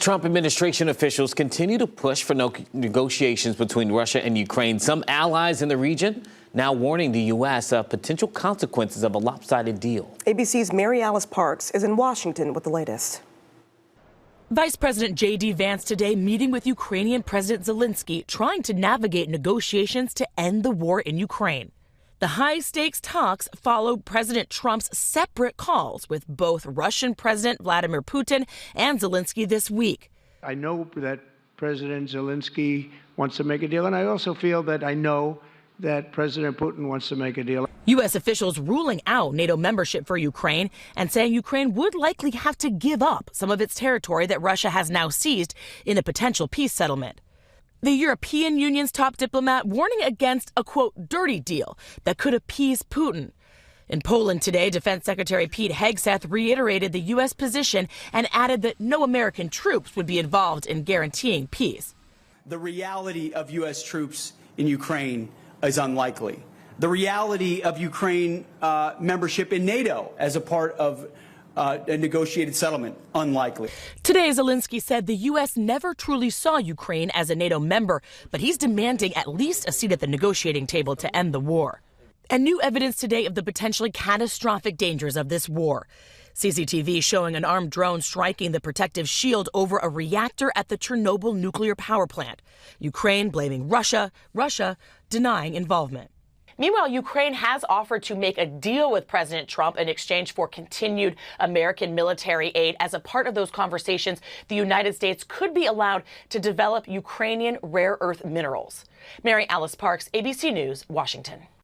Trump administration officials continue to push for negotiations between Russia and Ukraine. Some allies in the region now warning the U.S. of potential consequences of a lopsided deal. ABC's Mary Alice Parks is in Washington with the latest. Vice President J.D. Vance today meeting with Ukrainian President Zelensky, trying to navigate negotiations to end the war in Ukraine. The high-stakes talks followed President Trump's separate calls with both Russian President Vladimir Putin and Zelensky this week. I know that President Zelensky wants to make a deal, and I also feel that I know that President Putin wants to make a deal. U.S. officials ruling out NATO membership for Ukraine and saying Ukraine would likely have to give up some of its territory that Russia has now seized in a potential peace settlement. The European Union's top diplomat warning against a, quote, dirty deal that could appease Putin. In Poland today, Defense Secretary Pete Hegseth reiterated the U.S. position and added that no American troops would be involved in guaranteeing peace. The reality of U.S. troops in Ukraine is unlikely. The reality of Ukraine membership in NATO as a part of a negotiated settlement, unlikely. Today, Zelensky said the U.S. never truly saw Ukraine as a NATO member, but he's demanding at least a seat at the negotiating table to end the war. And new evidence today of the potentially catastrophic dangers of this war. CCTV showing an armed drone striking the protective shield over a reactor at the Chernobyl nuclear power plant. Ukraine blaming Russia, Russia denying involvement. Meanwhile, Ukraine has offered to make a deal with President Trump in exchange for continued American military aid. As a part of those conversations, the United States could be allowed to develop Ukrainian rare earth minerals. Mary Alice Parks, ABC News, Washington.